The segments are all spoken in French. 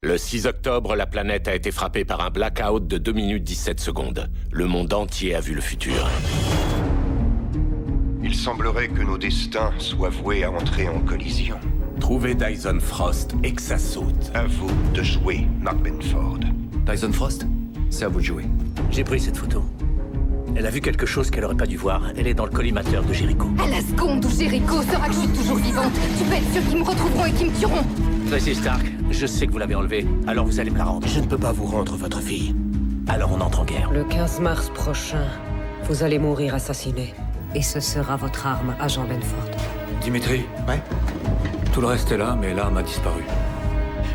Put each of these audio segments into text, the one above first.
Le 6 octobre, la planète a été frappée par un blackout de 2 minutes 17 secondes. Le monde entier a vu le futur. Il semblerait que nos destins soient voués à entrer en collision. Trouvez Dyson Frost et que ça saute. À vous de jouer, Mark Benford. Dyson Frost, c'est à vous de jouer. J'ai pris cette photo. Elle a vu quelque chose qu'elle aurait pas dû voir. Elle est dans le collimateur de Jericho. À la seconde où Jericho saura que je suis toujours vivante, tu peux être sûr qu'ils me retrouveront et qu'ils me tueront. Tracy Stark, je sais que vous l'avez enlevée, alors vous allez me la rendre. Je ne peux pas vous rendre votre fille. Alors on entre en guerre. Le 15 mars prochain, vous allez mourir assassiné. Et ce sera votre arme, agent Benford. Dimitri. Ouais. Tout le reste est là, mais l'arme a disparu.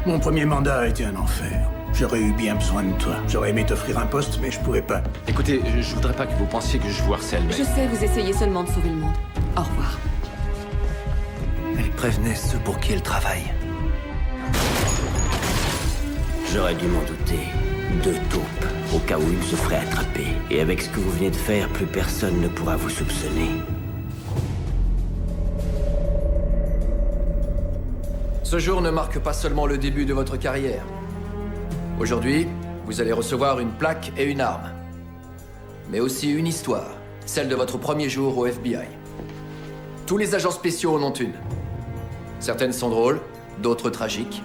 Mon premier mandat a été un enfer. J'aurais eu bien besoin de toi. J'aurais aimé t'offrir un poste, mais je pouvais pas. Écoutez, je voudrais pas que vous pensiez que je vous harcèle, mais... Je sais, vous essayez seulement de sauver le monde. Au revoir. Elle prévenait ceux pour qui elle travaille. J'aurais dû m'en douter. 2 taupes, au cas où une se ferait attraper. Et avec ce que vous venez de faire, plus personne ne pourra vous soupçonner. Ce jour ne marque pas seulement le début de votre carrière. Aujourd'hui, vous allez recevoir une plaque et une arme. Mais aussi une histoire, celle de votre premier jour au FBI. Tous les agents spéciaux en ont une. Certaines sont drôles, d'autres tragiques,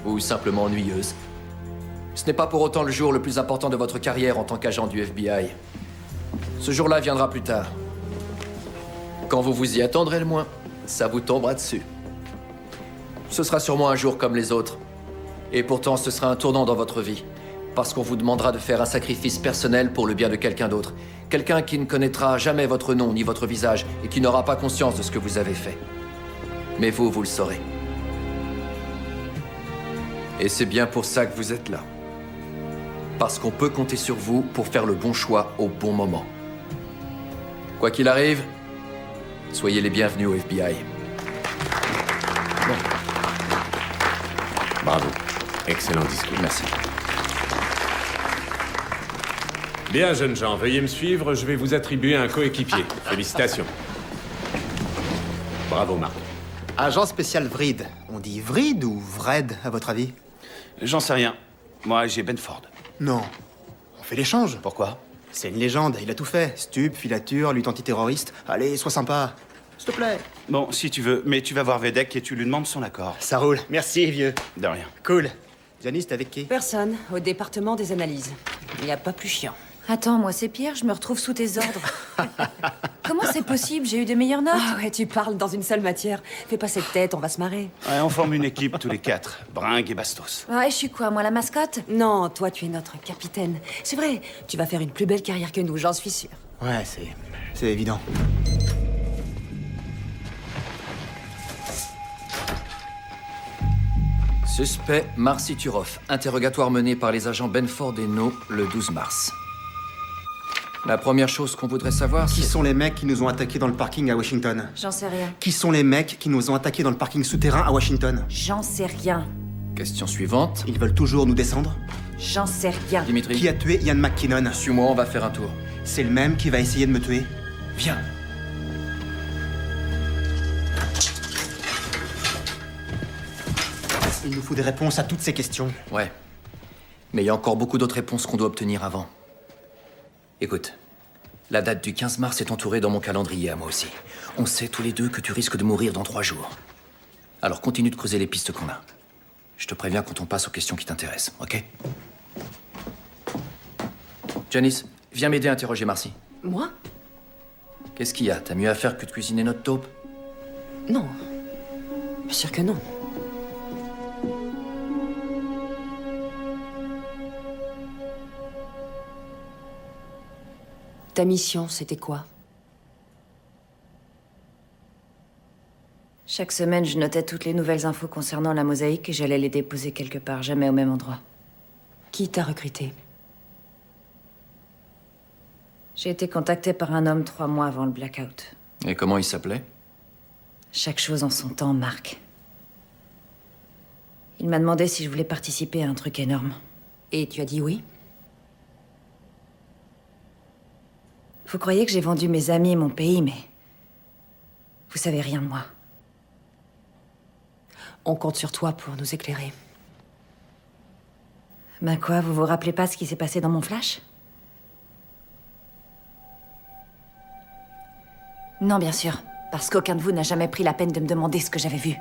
ou simplement ennuyeuses. Ce n'est pas pour autant le jour le plus important de votre carrière en tant qu'agent du FBI. Ce jour-là viendra plus tard. Quand vous vous y attendrez le moins, ça vous tombera dessus. Ce sera sûrement un jour comme les autres. Et pourtant, ce sera un tournant dans votre vie. Parce qu'on vous demandera de faire un sacrifice personnel pour le bien de quelqu'un d'autre. Quelqu'un qui ne connaîtra jamais votre nom ni votre visage et qui n'aura pas conscience de ce que vous avez fait. Mais vous, vous le saurez. Et c'est bien pour ça que vous êtes là. Parce qu'on peut compter sur vous pour faire le bon choix au bon moment. Quoi qu'il arrive, soyez les bienvenus au FBI. Bravo. Excellent discours. Merci. Bien, jeunes gens, veuillez me suivre, je vais vous attribuer un coéquipier. Félicitations. Bravo, Marc. Agent spécial Vrid. On dit Vrid ou Vred, à votre avis? J'en sais rien. Moi, j'ai Benford. Non. On fait l'échange. Pourquoi? C'est une légende, il a tout fait. Stup, filature, lutte antiterroriste. Allez, sois sympa. S'il te plaît. Bon, si tu veux, mais tu vas voir Vedek et tu lui demandes son accord. Ça roule. Merci, vieux. De rien. Cool. Janice, t'es avec qui? Personne, au département des analyses. Il n'y a pas plus chiant. Attends, moi c'est pire, je me retrouve sous tes ordres. Comment c'est possible? J'ai eu des meilleures notes. Ah ouais, tu parles dans une seule matière. Fais pas cette tête, on va se marrer. Ouais, on forme une équipe tous les 4. Bringue et Bastos. Ouais, je suis quoi, moi la mascotte? Non, toi tu es notre capitaine. C'est vrai, tu vas faire une plus belle carrière que nous, j'en suis sûre. Ouais, c'est évident. Suspect Marcy Turoff. Interrogatoire mené par les agents Benford et No le 12 mars. La première chose qu'on voudrait savoir, Qui c'est... sont les mecs qui nous ont attaqués dans le parking à Washington? J'en sais rien. Qui sont les mecs qui nous ont attaqués dans le parking souterrain à Washington? J'en sais rien. Question suivante. Ils veulent toujours nous descendre? J'en sais rien. Dimitri, Qui a tué Ian McKinnon? suis-moi, on va faire un tour. C'est le même qui va essayer de me tuer? Viens. Il nous faut des réponses à toutes ces questions. Ouais. Mais il y a encore beaucoup d'autres réponses qu'on doit obtenir avant. Écoute, la date du 15 mars est entourée dans mon calendrier à moi aussi. On sait tous les deux que tu risques de mourir dans 3 jours. Alors continue de creuser les pistes qu'on a. Je te préviens quand on passe aux questions qui t'intéressent, ok? Janice, viens m'aider à interroger Marcy. Moi? Qu'est-ce qu'il y a? T'as mieux à faire que de cuisiner notre taupe? Non. Bien sûr que non. Ta mission, c'était quoi? Chaque semaine, je notais toutes les nouvelles infos concernant la mosaïque et j'allais les déposer quelque part, jamais au même endroit. Qui t'a recruté? J'ai été contactée par un homme 3 mois avant le blackout. Et comment il s'appelait? Chaque chose en son temps, Marc. Il m'a demandé si je voulais participer à un truc énorme. Et tu as dit oui? Vous croyez que j'ai vendu mes amis et mon pays, mais... vous savez rien de moi. On compte sur toi pour nous éclairer. Ben quoi, vous vous rappelez pas ce qui s'est passé dans mon flash? Non, bien sûr. Parce qu'aucun de vous n'a jamais pris la peine de me demander ce que j'avais vu.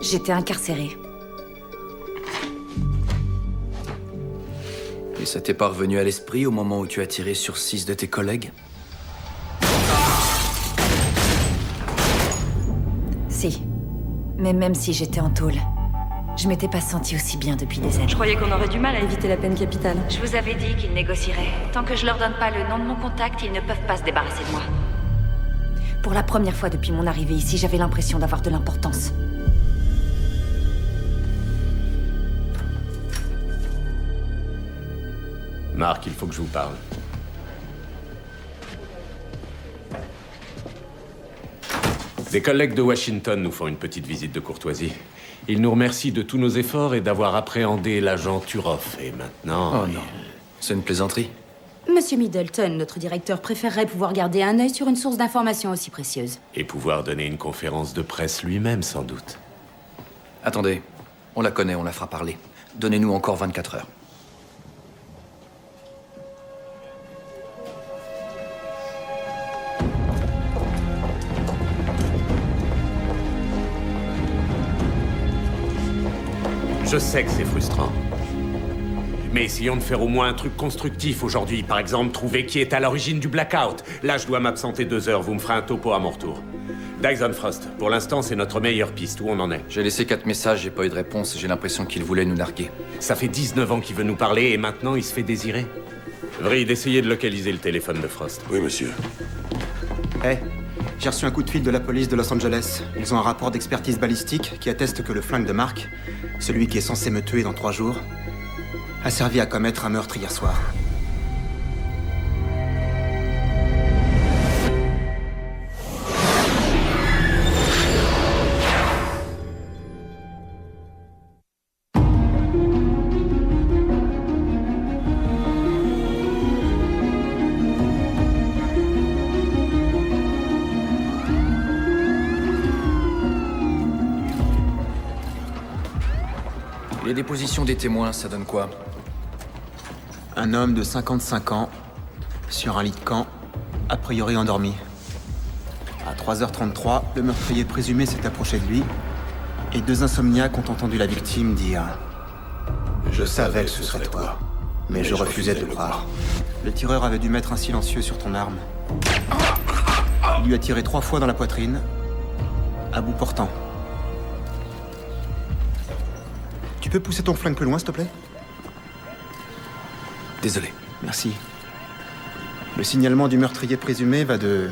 J'étais incarcérée. Et ça t'est pas revenu à l'esprit au moment où tu as tiré sur 6 de tes collègues? Si. Mais même si j'étais en tôle, je m'étais pas sentie aussi bien depuis des années. Je croyais qu'on aurait du mal à éviter la peine capitale. Je vous avais dit qu'ils négocieraient. Tant que je leur donne pas le nom de mon contact, ils ne peuvent pas se débarrasser de moi. Pour la première fois depuis mon arrivée ici, j'avais l'impression d'avoir de l'importance. Marc, il faut que je vous parle. Des collègues de Washington nous font une petite visite de courtoisie. Ils nous remercient de tous nos efforts et d'avoir appréhendé l'agent Turov. Et maintenant... Oh non, c'est une plaisanterie. Monsieur Middleton, notre directeur, préférerait pouvoir garder un œil sur une source d'information aussi précieuse. Et pouvoir donner une conférence de presse lui-même, sans doute. Attendez, on la connaît, on la fera parler. Donnez-nous encore 24 heures. Je sais que c'est frustrant. Mais essayons de faire au moins un truc constructif aujourd'hui. Par exemple, trouver qui est à l'origine du blackout. Là, je dois m'absenter 2 heures. Vous me ferez un topo à mon retour. Dyson Frost, pour l'instant, c'est notre meilleure piste. Où on en est? J'ai laissé 4 messages, j'ai pas eu de réponse. J'ai l'impression qu'il voulait nous narguer. Ça fait 19 ans qu'il veut nous parler et maintenant, il se fait désirer. Vryd, essayez de localiser le téléphone de Frost. Oui, monsieur. Hey, j'ai reçu un coup de fil de la police de Los Angeles. Ils ont un rapport d'expertise balistique qui atteste que le flingue de Mark, celui qui est censé me tuer dans 3 jours, a servi à commettre un meurtre hier soir. Les dépositions des témoins, ça donne quoi? Un homme de 55 ans, sur un lit de camp, a priori endormi. À 3h33, le meurtrier présumé s'est approché de lui, et 2 insomniaques ont entendu la victime dire « Je savais que ce serait toi, mais je refusais de le croire. » Le tireur avait dû mettre un silencieux sur ton arme. Il lui a tiré 3 fois dans la poitrine, à bout portant. Tu peux pousser ton flingue plus loin, s'il te plaît? Désolé. Merci. Le signalement du meurtrier présumé va de...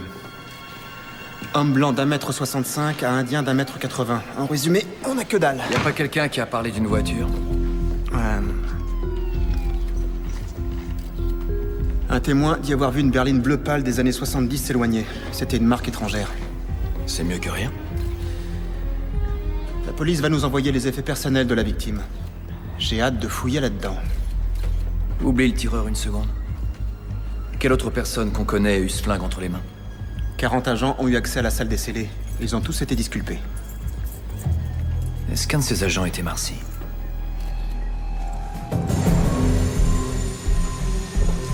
homme blanc d'1m65 à indien d'1m80. En résumé, on a que dalle. Y a pas quelqu'un qui a parlé d'une voiture? Un témoin dit avoir vu une berline bleu pâle des années 70 s'éloigner. C'était une marque étrangère. C'est mieux que rien. La police va nous envoyer les effets personnels de la victime. J'ai hâte de fouiller là-dedans. Oublie le tireur une seconde. Quelle autre personne qu'on connaît a eu ce flingue entre les mains? 40 agents ont eu accès à la salle des scellés. Ils ont tous été disculpés. Est-ce qu'un de ces agents était Marcy?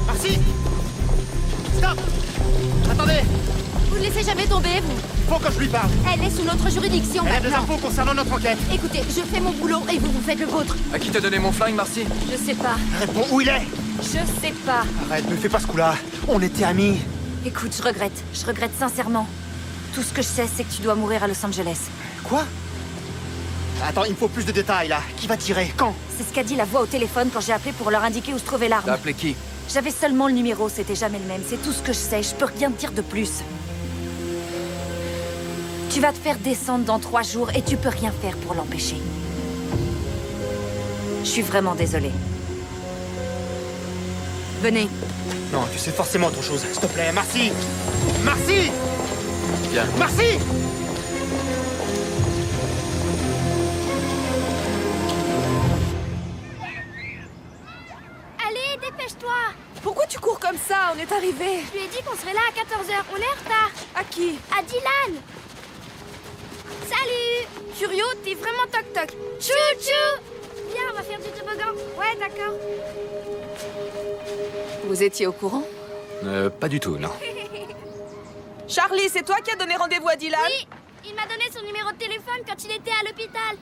Marcy! Stop! Attendez! Vous ne laissez jamais tomber, vous. Faut que je lui parle. Elle est sous notre juridiction Elle a des maintenant. infos concernant notre enquête. Écoutez, je fais mon boulot et vous faites le vôtre. À qui t'a donné mon flingue, Marcy? Je sais pas. Réponds où il est. Je sais pas. Arrête, me fais pas ce coup-là. On était amis. Écoute, je regrette. Je regrette sincèrement. Tout ce que je sais, c'est que tu dois mourir à Los Angeles. Quoi? Attends, il me faut plus de détails, là. Qui va tirer? Quand? C'est ce qu'a dit la voix au téléphone quand j'ai appelé pour leur indiquer où se trouvait l'arme. T'as appelé qui? J'avais seulement le numéro, c'était jamais le même. C'est tout ce que je sais, je peux rien te dire de plus. Tu vas te faire descendre dans 3 jours et tu peux rien faire pour l'empêcher. Je suis vraiment désolée. Venez. Non, tu sais forcément autre chose. S'il te plaît, Marcy! Marcy! Viens. Marcy! Allez, dépêche-toi. Pourquoi tu cours comme ça? On est arrivés. Je lui ai dit qu'on serait là à 14h. On est en retard. À qui? À Dylan. Salut. Curio, t'es vraiment toc-toc. toc. Chou-chou! Viens, on va faire du toboggan. Ouais, d'accord. Vous étiez au courant? Pas du tout, non. Charlie, c'est toi qui as donné rendez-vous à Dylan? Oui, il m'a donné son numéro de téléphone quand il était à l'hôpital.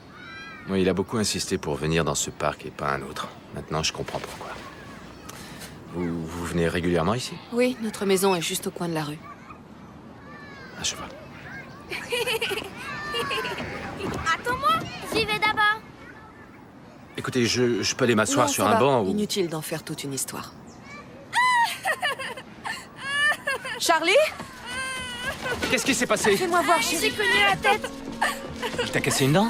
Oui, il a beaucoup insisté pour venir dans ce parc et pas un autre. Maintenant, je comprends pourquoi. Vous venez régulièrement ici? Oui, notre maison est juste au coin de la rue. Ah, je vois. Attends-moi, j'y vais d'abord. Écoutez, je peux aller m'asseoir Non, sur ça un va. banc ou... Inutile d'en faire toute une histoire. Charlie? Qu'est-ce qui s'est passé? Fais-moi voir, Il chérie. s'est cogné la tête. Il t'a cassé une dent?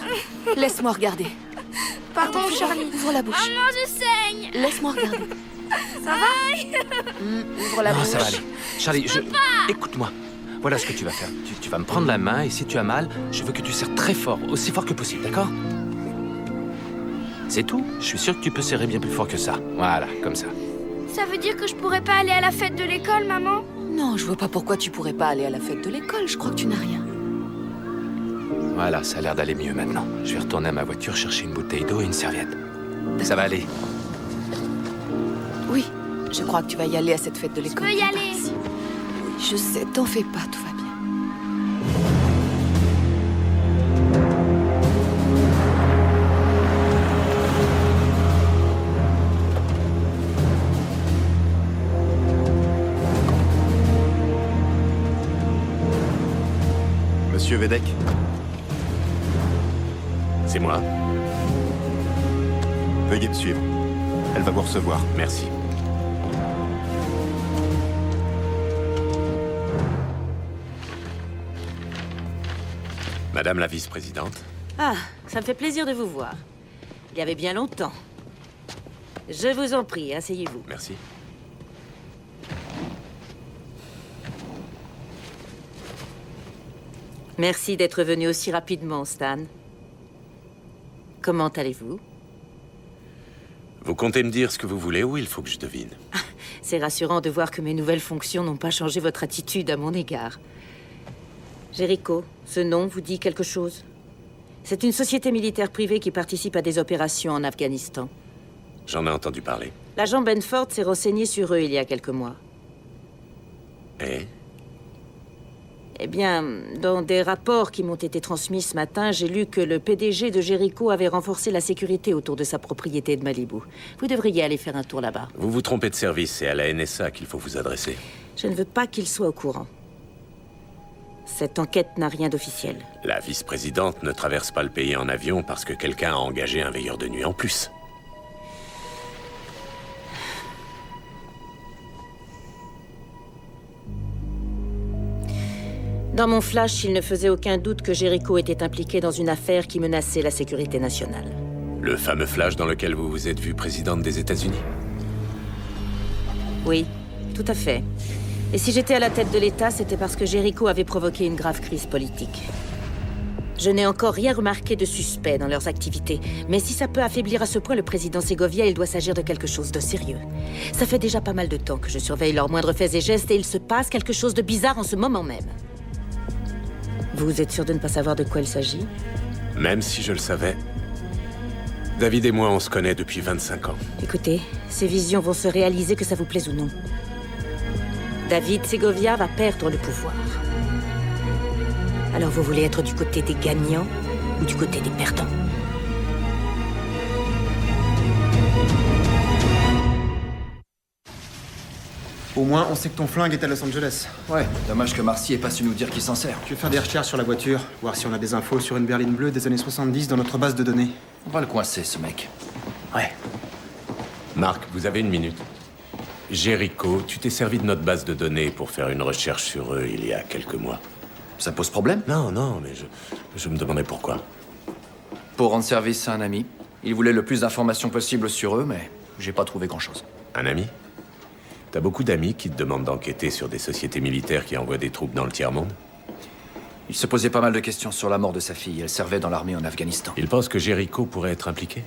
Laisse-moi regarder. Pardon, Charlie. Ouvre la bouche. Maman, je saigne. Laisse-moi regarder. Ça va? Ouvre la Non, bouche. ça va aller. Charlie, écoute-moi. Voilà ce que tu vas faire. Tu vas me prendre la main et si tu as mal, je veux que tu serres très fort, aussi fort que possible, d'accord? C'est tout. Je suis sûr que tu peux serrer bien plus fort que ça. Voilà, comme ça. Ça veut dire que je pourrais pas aller à la fête de l'école, maman? Non, je vois pas pourquoi tu pourrais pas aller à la fête de l'école. Je crois que tu n'as rien. Voilà, ça a l'air d'aller mieux maintenant. Je vais retourner à ma voiture chercher une bouteille d'eau et une serviette. Ça va aller. Oui, je crois que tu vas y aller à cette fête de Je l'école. peux y Viens aller. par ici. Oui, je sais, t'en fais pas, tout va bien. Monsieur Vedek? C'est moi. Veuillez me suivre. Elle va vous recevoir. Merci. Madame la vice-présidente. Ah, ça me fait plaisir de vous voir. Il y avait bien longtemps. Je vous en prie, asseyez-vous. Merci. Merci d'être venu aussi rapidement, Stan. Comment allez-vous? Vous comptez me dire ce que vous voulez ou il faut que je devine? C'est rassurant de voir que mes nouvelles fonctions n'ont pas changé votre attitude à mon égard. Jericho, ce nom vous dit quelque chose? C'est une société militaire privée qui participe à des opérations en Afghanistan. J'en ai entendu parler. L'agent Benford s'est renseigné sur eux il y a quelques mois. Et? Eh bien, dans des rapports qui m'ont été transmis ce matin, j'ai lu que le PDG de Jericho avait renforcé la sécurité autour de sa propriété de Malibu. Vous devriez aller faire un tour là-bas. Vous vous trompez de service, c'est à la NSA qu'il faut vous adresser. Je ne veux pas qu'il soit au courant. Cette enquête n'a rien d'officiel. La vice-présidente ne traverse pas le pays en avion parce que quelqu'un a engagé un veilleur de nuit en plus. Dans mon flash, il ne faisait aucun doute que Jericho était impliqué dans une affaire qui menaçait la sécurité nationale. Le fameux flash dans lequel vous vous êtes vue présidente des États-Unis? Oui, tout à fait. Et si j'étais à la tête de l'État, c'était parce que Jericho avait provoqué une grave crise politique. Je n'ai encore rien remarqué de suspect dans leurs activités, mais si ça peut affaiblir à ce point le président Segovia, il doit s'agir de quelque chose de sérieux. Ça fait déjà pas mal de temps que je surveille leurs moindres faits et gestes et il se passe quelque chose de bizarre en ce moment même. Vous êtes sûr de ne pas savoir de quoi il s'agit? Même si je le savais, David et moi, on se connaît depuis 25 ans. Écoutez, ces visions vont se réaliser que ça vous plaise ou non. David Segovia va perdre le pouvoir. Alors vous voulez être du côté des gagnants ou du côté des perdants? Au moins, on sait que ton flingue est à Los Angeles. Ouais, dommage que Marcy ait pas su nous dire qui s'en sert. Je vais faire des recherches sur la voiture, voir si on a des infos sur une berline bleue des années 70 dans notre base de données. On va le coincer, ce mec. Ouais. Marc, vous avez une minute. Jericho, tu t'es servi de notre base de données pour faire une recherche sur eux il y a quelques mois. Ça pose problème? Non, non, mais je me demandais pourquoi. Pour rendre service à un ami. Il voulait le plus d'informations possible sur eux, mais j'ai pas trouvé grand-chose. Un ami? T'as beaucoup d'amis qui te demandent d'enquêter sur des sociétés militaires qui envoient des troupes dans le tiers-monde? Il se posait pas mal de questions sur la mort de sa fille. Elle servait dans l'armée en Afghanistan. Il pense que Jericho pourrait être impliqué?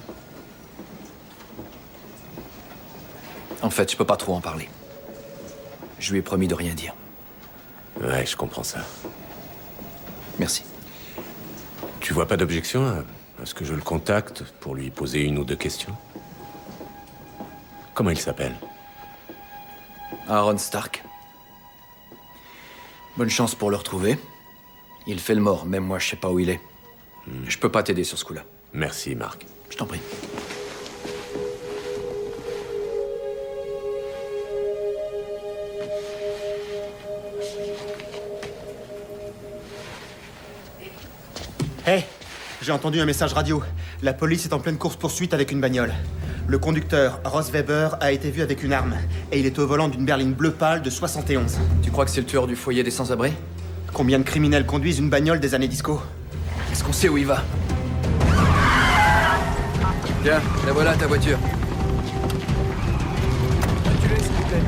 En fait, je peux pas trop en parler. Je lui ai promis de rien dire. Ouais, je comprends ça. Merci. Tu vois pas d'objection Est-ce que je le contacte pour lui poser une ou deux questions? Comment il s'appelle? Aaron Stark. Bonne chance pour le retrouver. Il fait le mort, même moi je sais pas où il est. Je peux pas t'aider sur ce coup-là. Merci, Mark. Je t'en prie. Hé, j'ai entendu un message radio. La police est en pleine course-poursuite avec une bagnole. Le conducteur, Ross Weber, a été vu avec une arme. Et il est au volant d'une berline bleu pâle de 71. Tu crois que c'est le tueur du foyer des sans-abri? Combien de criminels conduisent une bagnole des années disco? Est-ce qu'on sait où il va? Tiens, la voilà ta voiture.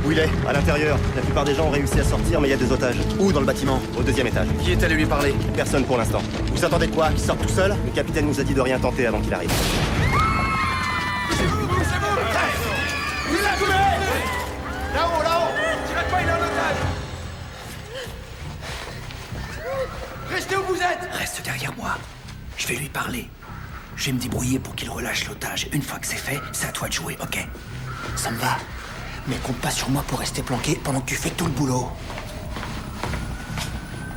Où il est? À l'intérieur. La plupart des gens ont réussi à sortir, mais il y a des otages. Où dans le bâtiment? Au 2e étage. Qui est allé lui parler? Personne pour l'instant. Vous attendez quoi? Qu'il sorte tout seul? Le capitaine nous a dit de rien tenter avant qu'il arrive. C'est vous! Il a coulé! Là-haut, là-haut! Tirez pas, il est en otage! Restez où vous êtes! Reste derrière moi. Je vais lui parler. Je vais me débrouiller pour qu'il relâche l'otage. Une fois que c'est fait, c'est à toi de jouer, ok? Ça me va. Mais compte pas sur moi pour rester planqué pendant que tu fais tout le boulot.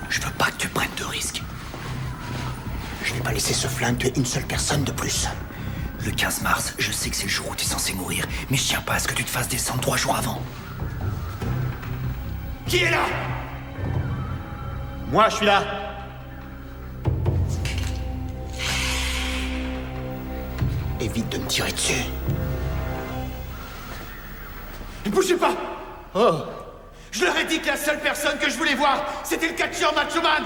Je veux pas que tu prennes de risques. Je vais pas laisser ce flingue tuer une seule personne de plus. Le 15 mars, je sais que c'est le jour où t'es censé mourir, mais je tiens pas à ce que tu te fasses descendre 3 jours avant. Qui est là? Moi, je suis là. Évite de me tirer dessus. Ne bougez pas! Oh! Je leur ai dit que la seule personne que je voulais voir, c'était le catcheur Macho Man!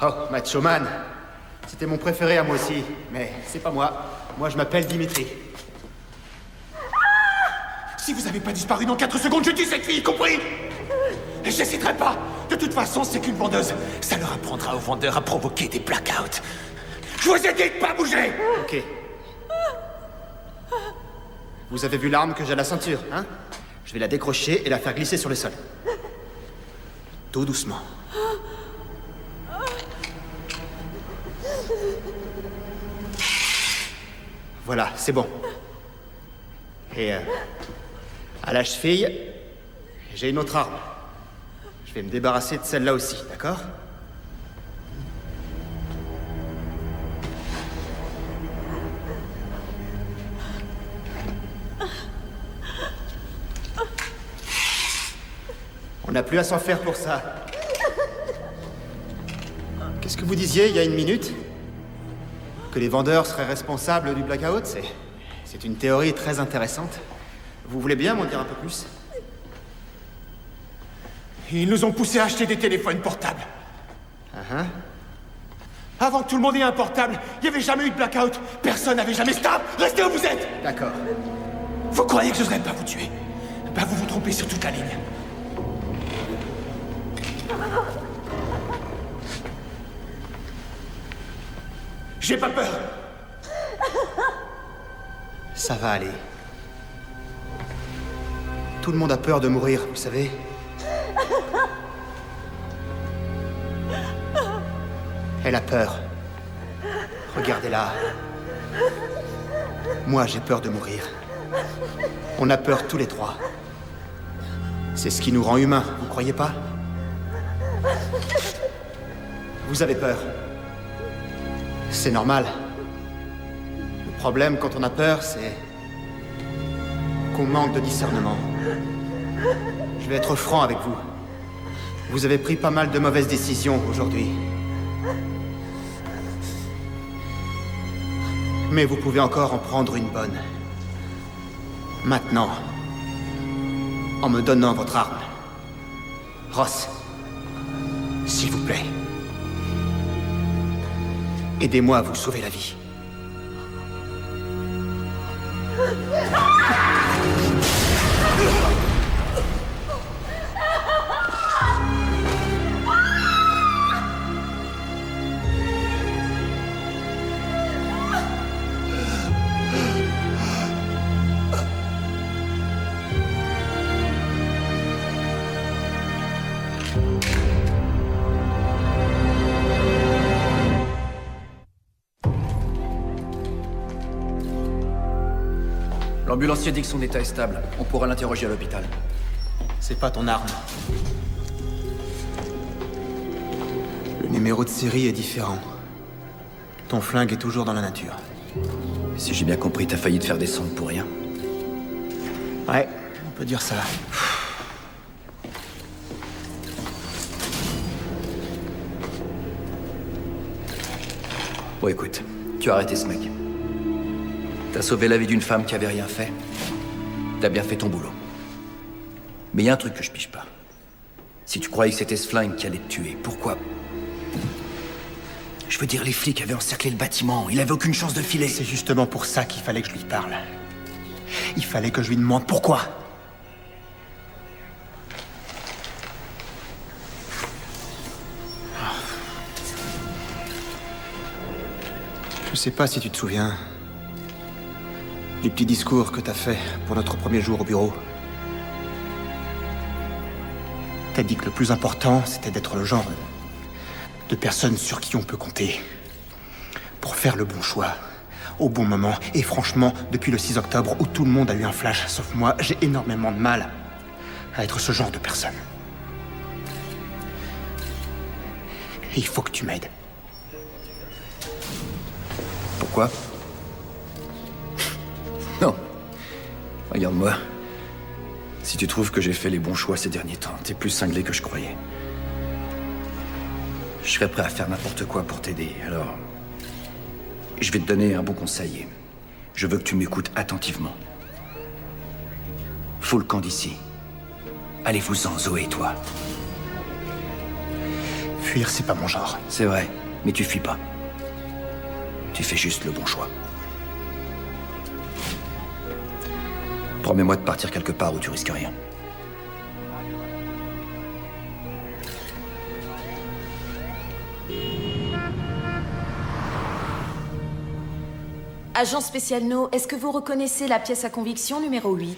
Oh, Macho Man. C'était mon préféré à moi aussi. Mais c'est pas moi. Moi, je m'appelle Dimitri. Si vous avez pas disparu dans 4 secondes, je tue cette fille, compris? Et j'hésiterai pas! De toute façon, c'est qu'une vendeuse. Ça leur apprendra aux vendeurs à provoquer des blackouts. Je vous ai dit de pas bouger! Ok. Vous avez vu l'arme que j'ai à la ceinture, hein? Je vais la décrocher et la faire glisser sur le sol. Tout doucement. Voilà, c'est bon. Et à la cheville, j'ai une autre arme. Je vais me débarrasser de celle-là aussi, d'accord? On n'a plus à s'en faire pour ça. Qu'est-ce que vous disiez il y a une minute? Que les vendeurs seraient responsables du blackout? C'est une théorie très intéressante. Vous voulez bien m'en dire un peu plus? Ils nous ont poussés à acheter des téléphones portables. Uh-huh. Avant que tout le monde ait un portable, il n'y avait jamais eu de blackout. Personne n'avait jamais... Stop! Restez où vous êtes! D'accord. Vous croyez que je n'oserais pas vous tuer? Ben vous vous trompez sur toute la ligne. J'ai pas peur. Ça va aller. Tout le monde a peur de mourir, vous savez. Elle a peur. Regardez-la. Moi, j'ai peur de mourir. On a peur tous les trois. C'est ce qui nous rend humains, vous croyez pas? Vous avez peur. C'est normal. Le problème quand on a peur, c'est qu'on manque de discernement. Je vais être franc avec vous. Vous avez pris pas mal de mauvaises décisions aujourd'hui. Mais vous pouvez encore en prendre une bonne. Maintenant, en me donnant votre arme. Ross, s'il vous plaît. Aidez-moi à vous sauver la vie. L'ambulancier dit que son état est stable. On pourra l'interroger à l'hôpital. C'est pas ton arme. Le numéro de série est différent. Ton flingue est toujours dans la nature. Si j'ai bien compris, t'as failli te faire descendre pour rien. Ouais, on peut dire ça. Bon, écoute, tu as arrêté ce mec. T'as sauvé la vie d'une femme qui avait rien fait. T'as bien fait ton boulot. Mais il y a un truc que je pige pas. Si tu croyais que c'était ce flingue qui allait te tuer, pourquoi? Je veux dire, les flics avaient encerclé le bâtiment. Il avait aucune chance de filer. C'est justement pour ça qu'il fallait que je lui parle. Il fallait que je lui demande pourquoi. Je sais pas si tu te souviens du petit discours que t'as fait pour notre premier jour au bureau. T'as dit que le plus important, c'était d'être le genre de personne sur qui on peut compter. Pour faire le bon choix, au bon moment. Et franchement, depuis le 6 octobre, où tout le monde a eu un flash, sauf moi, j'ai énormément de mal à être ce genre de personne. Et il faut que tu m'aides. Pourquoi? Non. Regarde-moi. Si tu trouves que j'ai fait les bons choix ces derniers temps, t'es plus cinglé que je croyais. Je serais prêt à faire n'importe quoi pour t'aider, alors... Je vais te donner un bon conseil. Je veux que tu m'écoutes attentivement. Fous le camp d'ici. Allez-vous-en, Zoé et toi. Fuir, c'est pas mon genre. C'est vrai, mais tu fuis pas. Tu fais juste le bon choix. Promets-moi de partir quelque part où tu risques rien. Agent spécial No, est-ce que vous reconnaissez la pièce à conviction numéro 8?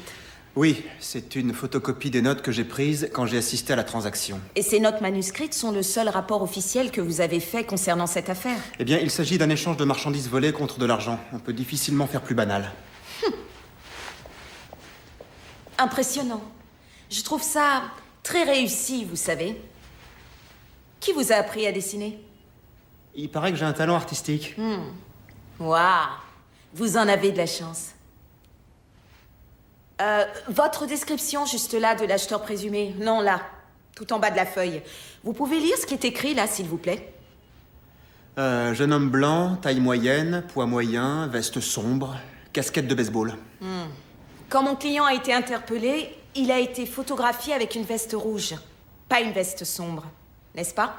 Oui, c'est une photocopie des notes que j'ai prises quand j'ai assisté à la transaction. Et ces notes manuscrites sont le seul rapport officiel que vous avez fait concernant cette affaire? Eh bien, il s'agit d'un échange de marchandises volées contre de l'argent. On peut difficilement faire plus banal. Impressionnant. Je trouve ça très réussi, vous savez. Qui vous a appris à dessiner? Il paraît que j'ai un talent artistique. Waouh! Vous en avez de la chance. Votre description, juste là, de l'acheteur présumé. Non, là. Tout en bas de la feuille. Vous pouvez lire ce qui est écrit, là, s'il vous plaît? Jeune homme blanc, taille moyenne, poids moyen, veste sombre, casquette de baseball. Quand mon client a été interpellé, il a été photographié avec une veste rouge. Pas une veste sombre. N'est-ce pas?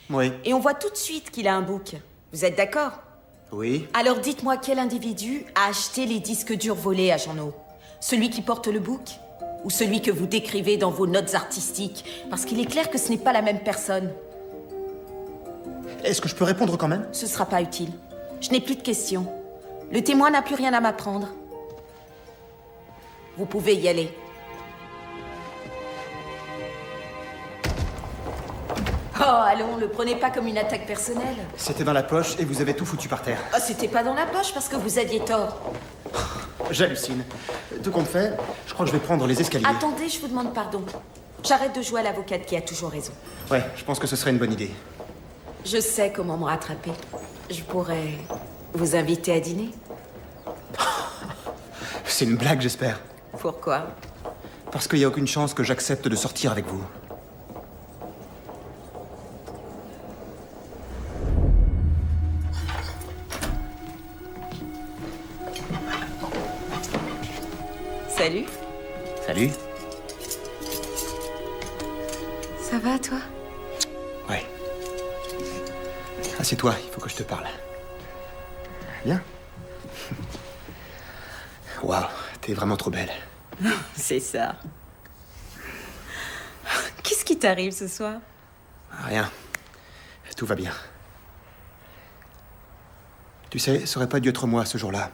Oui. Et on voit tout de suite qu'il a un bouc. Vous êtes d'accord? Oui. Alors dites-moi quel individu a acheté les disques durs volés à Jean No? Celui qui porte le bouc? Ou celui que vous décrivez dans vos notes artistiques? Parce qu'il est clair que ce n'est pas la même personne. Est-ce que je peux répondre quand même? Ce sera pas utile. Je n'ai plus de questions. Le témoin n'a plus rien à m'apprendre. Vous pouvez y aller. Oh, allons, le prenez pas comme une attaque personnelle. C'était dans la poche et vous avez tout foutu par terre. Oh, c'était pas dans la poche parce que vous aviez tort. J'hallucine. Tout compte fait, je crois que je vais prendre les escaliers. Attendez, je vous demande pardon. J'arrête de jouer à l'avocate qui a toujours raison. Ouais, je pense que ce serait une bonne idée. Je sais comment me rattraper. Je pourrais vous inviter à dîner. C'est une blague, j'espère. Pourquoi? Parce qu'il n'y a aucune chance que j'accepte de sortir avec vous. Salut. Salut. Ça va, toi? Ouais. Assieds-toi, il faut que je te parle. Viens. Waouh, t'es vraiment trop belle. C'est ça. Qu'est-ce qui t'arrive ce soir? Rien. Tout va bien. Tu sais, ça aurait pas dû être moi ce jour-là.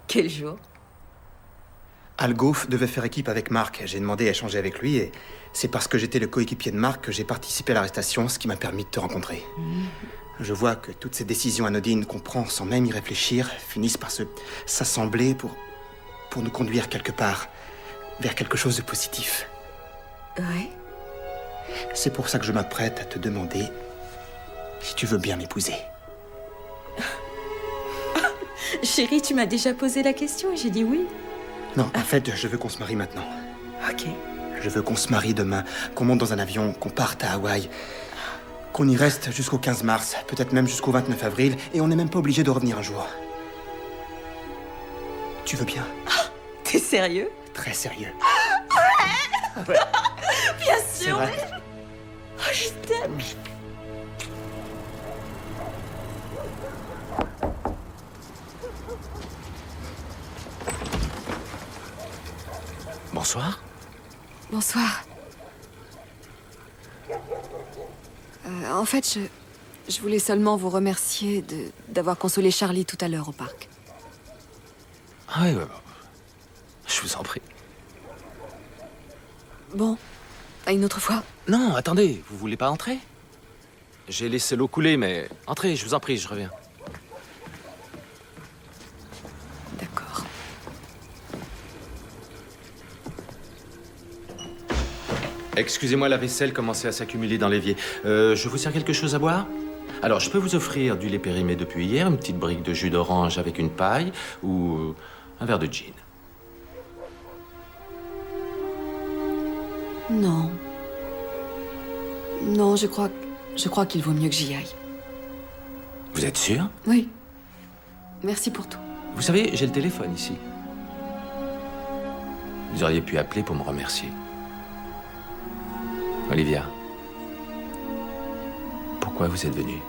Quel jour? Al Goff devait faire équipe avec Mark. J'ai demandé à échanger avec lui et c'est parce que j'étais le coéquipier de Mark que j'ai participé à l'arrestation, ce qui m'a permis de te rencontrer. Je vois que toutes ces décisions anodines qu'on prend sans même y réfléchir finissent par s'assembler pour... pour nous conduire quelque part, vers quelque chose de positif. Ouais. C'est pour ça que je m'apprête à te demander si tu veux bien m'épouser. Chérie, tu m'as déjà posé la question et j'ai dit oui. Non, en fait, je veux qu'on se marie maintenant. Ok. Je veux qu'on se marie demain, qu'on monte dans un avion, qu'on parte à Hawaï, qu'on y reste jusqu'au 15 mars, peut-être même jusqu'au 29 avril, et on n'est même pas obligé de revenir un jour. Tu veux bien? T'es sérieux? Très sérieux. Ouais. Bien C'est sûr. vrai. Oh, je t'aime. Bonsoir. Bonsoir. En fait, je voulais seulement vous remercier d'avoir consolé Charlie tout à l'heure au parc. Ah oui, ouais. Je vous en prie. Bon, à une autre fois. Non, attendez, vous voulez pas entrer? J'ai laissé l'eau couler, mais entrez, je vous en prie, je reviens. D'accord. Excusez-moi, la vaisselle commençait à s'accumuler dans l'évier. Je vous sers quelque chose à boire? Alors, je peux vous offrir du lait périmé depuis hier, une petite brique de jus d'orange avec une paille, ou un verre de gin. Non. Non, je crois qu'il vaut mieux que j'y aille. Vous êtes sûr? Oui. Merci pour tout. Vous savez, j'ai le téléphone ici. Vous auriez pu appeler pour me remercier. Olivia, pourquoi vous êtes venue?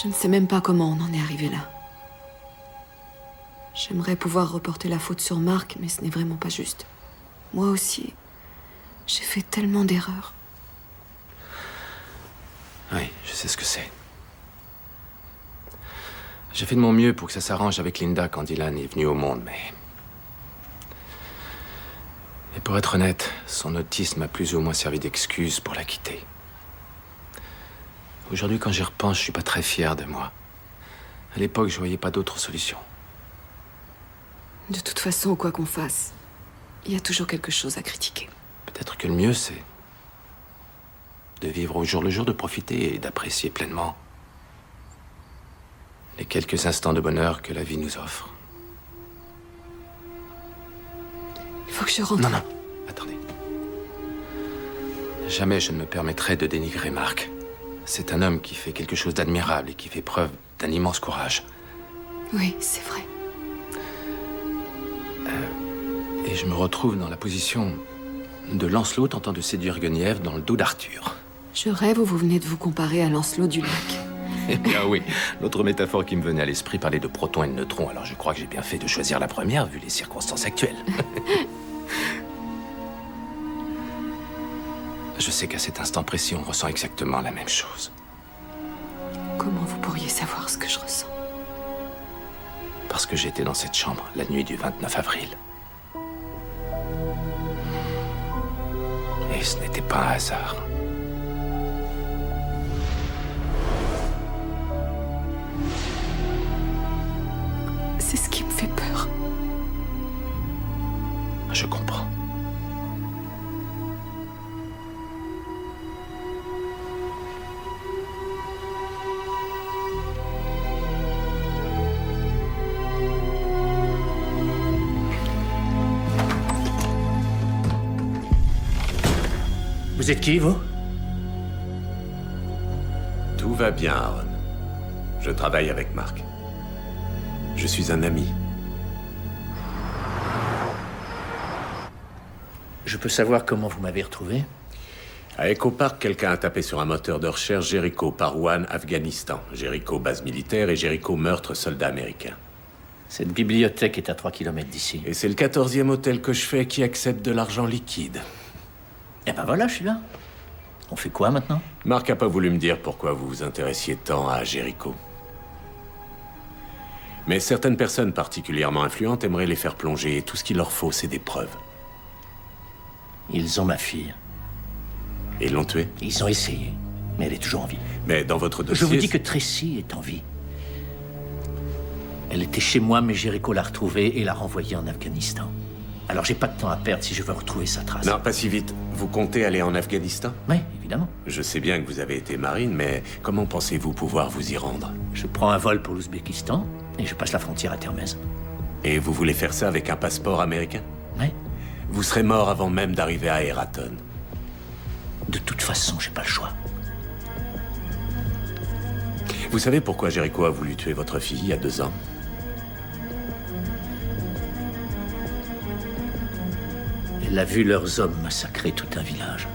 Je ne sais même pas comment on en est arrivé là. J'aimerais pouvoir reporter la faute sur Marc, mais ce n'est vraiment pas juste. Moi aussi, j'ai fait tellement d'erreurs. Oui, je sais ce que c'est. J'ai fait de mon mieux pour que ça s'arrange avec Linda quand Dylan est venu au monde, mais... Et pour être honnête, son autisme a plus ou moins servi d'excuse pour la quitter. Aujourd'hui, quand j'y repense, je suis pas très fier de moi. À l'époque, je voyais pas d'autre solution. De toute façon, quoi qu'on fasse, il y a toujours quelque chose à critiquer. Peut-être que le mieux, c'est de vivre au jour le jour, de profiter et d'apprécier pleinement les quelques instants de bonheur que la vie nous offre. Il faut que je rentre. Non, non, attendez. Jamais je ne me permettrai de dénigrer Marc. C'est un homme qui fait quelque chose d'admirable et qui fait preuve d'un immense courage. Oui, c'est vrai. Et je me retrouve dans la position de Lancelot tentant de séduire Guenièvre dans le dos d'Arthur. Je rêve où vous venez de vous comparer à Lancelot du lac. Eh bien oui, l'autre métaphore qui me venait à l'esprit parlait de protons et de neutrons, alors je crois que j'ai bien fait de choisir la première vu les circonstances actuelles. Je sais qu'à cet instant précis, on ressent exactement la même chose. Comment vous pourriez savoir ce que je ressens? Parce que j'étais dans cette chambre la nuit du 29 avril. Et ce n'était pas un hasard. C'est ce qui me fait peur. Je comprends. Vous êtes qui, vous? Tout va bien, Aaron. Je travaille avec Marc. Je suis un ami. Je peux savoir comment vous m'avez retrouvé? À Echo Park, quelqu'un a tapé sur un moteur de recherche Jericho Parwan, Afghanistan. Jericho, base militaire, et Jericho, meurtre, soldat américain. Cette bibliothèque est à 3 km d'ici. Et c'est le 14e hôtel que je fais qui accepte de l'argent liquide. Eh ben voilà, je suis là. On fait quoi maintenant? Marc a pas voulu me dire pourquoi vous vous intéressiez tant à Jericho. Mais certaines personnes particulièrement influentes aimeraient les faire plonger, et tout ce qu'il leur faut, c'est des preuves. Ils ont ma fille. Et ils l'ont tuée? Ils ont essayé, mais elle est toujours en vie. Mais dans votre dossier... Je vous dis que Tracy est en vie. Elle était chez moi, mais Jericho l'a retrouvée et l'a renvoyée en Afghanistan. Alors j'ai pas de temps à perdre si je veux retrouver sa trace. Non, pas si vite. Vous comptez aller en Afghanistan? Oui, évidemment. Je sais bien que vous avez été marine, mais comment pensez-vous pouvoir vous y rendre? Je prends un vol pour l'Ouzbékistan et je passe la frontière à Termez. Et vous voulez faire ça avec un passeport américain? Oui. Vous serez mort avant même d'arriver à Eraton. De toute façon, j'ai pas le choix. Vous savez pourquoi Jericho a voulu tuer votre fille il y a 2 ans? Elle a vu leurs hommes massacrer tout un village.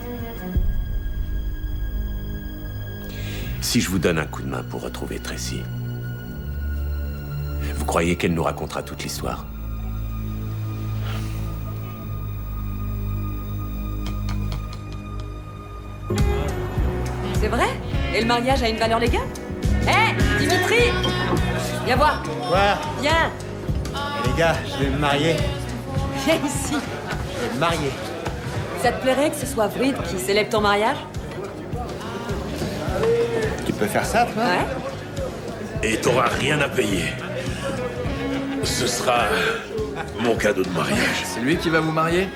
Si je vous donne un coup de main pour retrouver Tracy, vous croyez qu'elle nous racontera toute l'histoire? C'est vrai? Et le mariage a une valeur légale? Hé, Dimitri! Viens voir. Quoi? Viens. Les gars, je vais me marier. Viens ici. Je vais me marier. Ça te plairait que ce soit Vrid qui célèbre ton mariage? Tu peux faire ça, toi? Ouais. Et t'auras rien à payer. Ce sera mon cadeau de mariage. C'est lui qui va vous marier?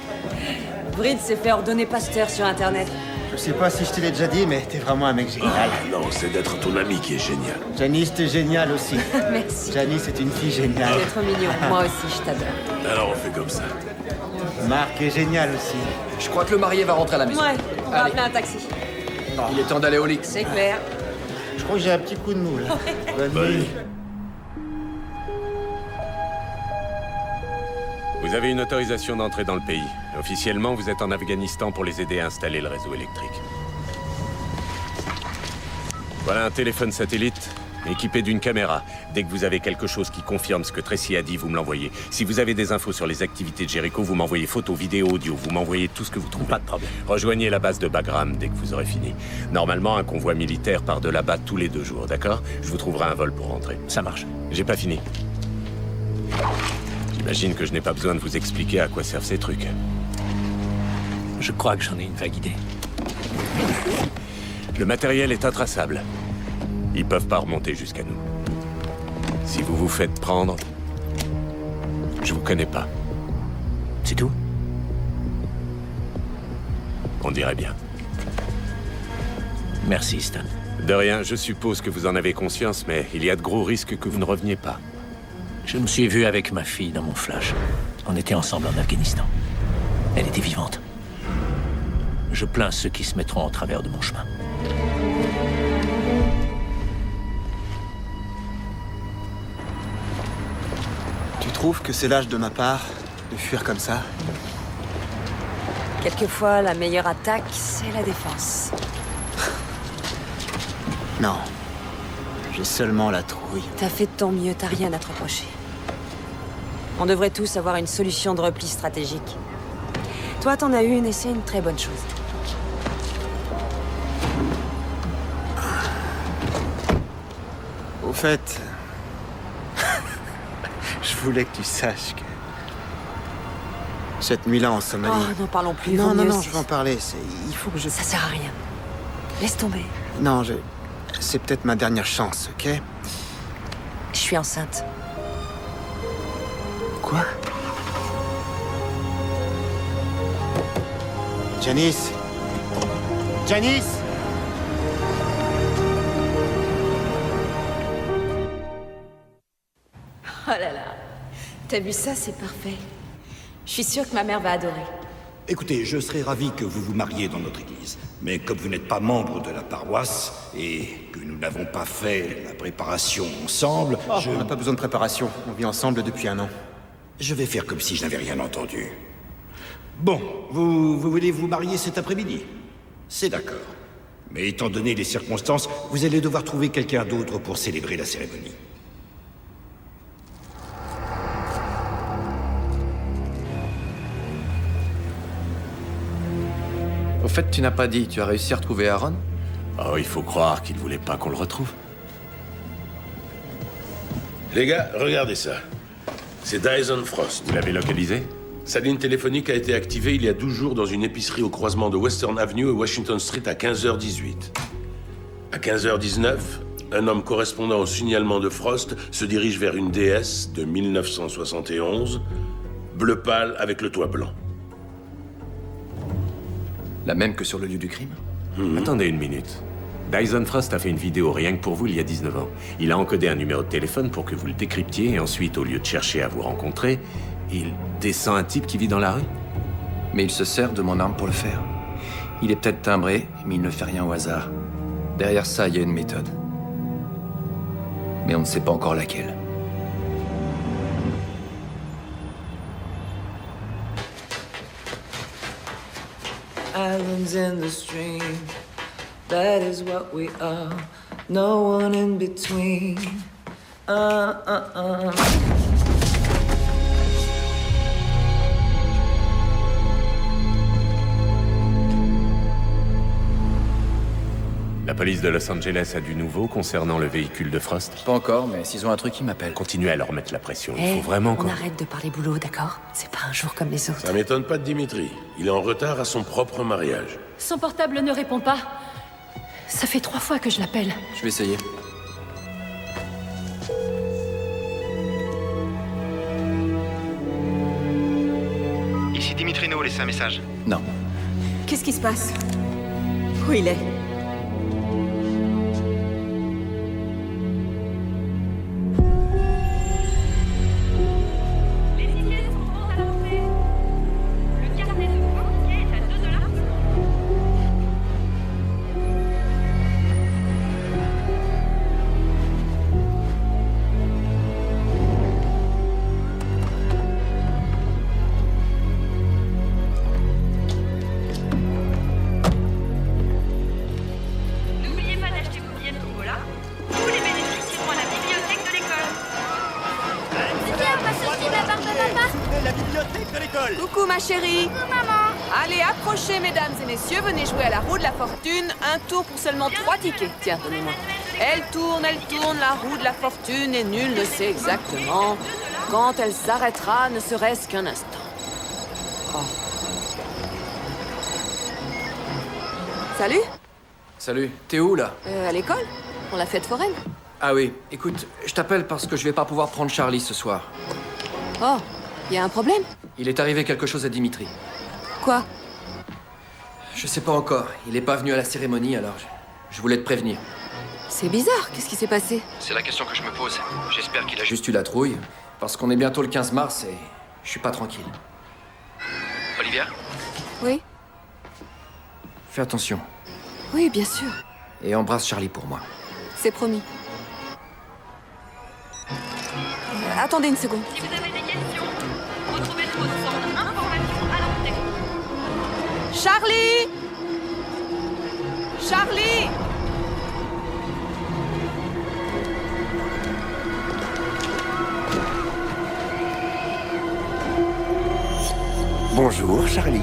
Vrid s'est fait ordonner pasteur sur Internet. Je sais pas si je te l'ai déjà dit, mais t'es vraiment un mec génial. Ah, non, c'est d'être ton ami qui est génial. Janice, t'es génial aussi. Merci. Janice est une fille géniale. C'est trop mignon. Moi aussi, je t'adore. Alors on fait comme ça. Marc est génial aussi. Je crois que le marié va rentrer à la maison. Ouais, on va appeler un taxi. Il est temps d'aller au lit. C'est clair. Je crois que j'ai un petit coup de mou, là. Bonne nuit. Vous avez une autorisation d'entrer dans le pays. Officiellement, vous êtes en Afghanistan pour les aider à installer le réseau électrique. Voilà un téléphone satellite équipé d'une caméra. Dès que vous avez quelque chose qui confirme ce que Tracy a dit, vous me l'envoyez. Si vous avez des infos sur les activités de Jericho, vous m'envoyez photos, vidéos, audio. Vous m'envoyez tout ce que vous trouvez. Pas de problème. Rejoignez la base de Bagram dès que vous aurez fini. Normalement, un convoi militaire part de là-bas tous les 2 jours, d'accord? Je vous trouverai un vol pour rentrer. Ça marche. J'ai pas fini. J'imagine que je n'ai pas besoin de vous expliquer à quoi servent ces trucs. Je crois que j'en ai une vague idée. Le matériel est intraçable. Ils peuvent pas remonter jusqu'à nous. Si vous vous faites prendre, je vous connais pas. C'est tout? On dirait bien. Merci, Stan. De rien, je suppose que vous en avez conscience, mais il y a de gros risques que vous ne reveniez pas. Je me suis vu avec ma fille dans mon flash. On était ensemble en Afghanistan. Elle était vivante. Je plains ceux qui se mettront en travers de mon chemin. Tu trouves que c'est lâche de ma part de fuir comme ça? Quelquefois, la meilleure attaque, c'est la défense. Non. J'ai seulement la trouille. T'as fait de ton mieux, t'as rien à te reprocher. On devrait tous avoir une solution de repli stratégique. Toi, t'en as une et c'est une très bonne chose. Au fait... je voulais que tu saches que... Cette nuit-là en Somalie... Oh, n'en parlons plus. Non, vaut non, mieux, non, c'est- je vais en parler. Il faut que je... Ça sert à rien. Laisse tomber. Non, c'est peut-être ma dernière chance, ok? Je suis enceinte. Quoi? Janice? Janice? Oh là là. T'as vu ça, c'est parfait. Je suis sûre que ma mère va adorer. Écoutez, je serais ravi que vous vous mariez dans notre église. Mais comme vous n'êtes pas membre de la paroisse et que nous n'avons pas fait la préparation ensemble, On n'a pas besoin de préparation. On vit ensemble depuis 1 an. Je vais faire comme si je n'avais rien entendu. Bon, vous voulez vous marier cet après-midi? C'est d'accord. Mais étant donné les circonstances, vous allez devoir trouver quelqu'un d'autre pour célébrer la cérémonie. Au fait, tu n'as pas dit, tu as réussi à retrouver Aaron? Oh, il faut croire qu'il voulait pas qu'on le retrouve. Les gars, regardez ça. C'est Dyson Frost. Vous l'avez localisé? Sa ligne téléphonique a été activée il y a 12 jours dans une épicerie au croisement de Western Avenue et Washington Street à 15h18. À 15h19, un homme correspondant au signalement de Frost se dirige vers une DS de 1971, bleu pâle avec le toit blanc. La même que sur le lieu du crime? Attendez une minute. Dyson Frost a fait une vidéo rien que pour vous il y a 19 ans. Il a encodé un numéro de téléphone pour que vous le décryptiez et ensuite, au lieu de chercher à vous rencontrer, il descend un type qui vit dans la rue. Mais il se sert de mon arme pour le faire. Il est peut-être timbré, mais il ne fait rien au hasard. Derrière ça, il y a une méthode. Mais on ne sait pas encore laquelle. Islands in the stream, that is what we are. No one in between. La police de Los Angeles a du nouveau concernant le véhicule de Frost? Pas encore, mais s'ils ont un truc, ils m'appellent. Continuez à leur mettre la pression. Il Hey, faut vraiment on qu'on... arrête de parler boulot, d'accord? C'est pas un jour comme les autres. Ça m'étonne pas de Dimitri. Il est en retard à son propre mariage. Son portable ne répond pas. Ça fait 3 fois que je l'appelle. Je vais essayer. Ici Dimitri No, laissez un message. Non. Qu'est-ce qui se passe? Où il est? N'oubliez pas d'acheter vos billets de Tombola. Tous les bénéfices iront à la bibliothèque de l'école. Viens, on va sortir la barre de papa. La bibliothèque de l'école. Coucou ma chérie. Coucou maman. Allez, approchez mesdames et messieurs, venez jouer à la roue de la fortune. Un tour pour seulement 3 tickets. Tiens, donnez-moi. Elle tourne, la roue de la fortune et nul ne sait exactement quand elle s'arrêtera, ne serait-ce qu'un instant. Oh. Salut. Salut, t'es où là? À l'école? Pour la fête foraine? Ah oui, écoute, je t'appelle parce que je vais pas pouvoir prendre Charlie ce soir. Oh, y a un problème? Il est arrivé quelque chose à Dimitri. Quoi? Je sais pas encore. Il est pas venu à la cérémonie, alors je voulais te prévenir. C'est bizarre, qu'est-ce qui s'est passé? C'est la question que je me pose. J'espère qu'il a Juste eu la trouille, parce qu'on est bientôt le 15 mars et je suis pas tranquille. Olivia? Oui? Fais attention. Oui, bien sûr. Et embrasse Charlie pour moi. C'est promis. Attendez une seconde. Si vous avez des questions, retrouvez le centre information à l'antenne. Charlie! Charlie! Bonjour, Charlie.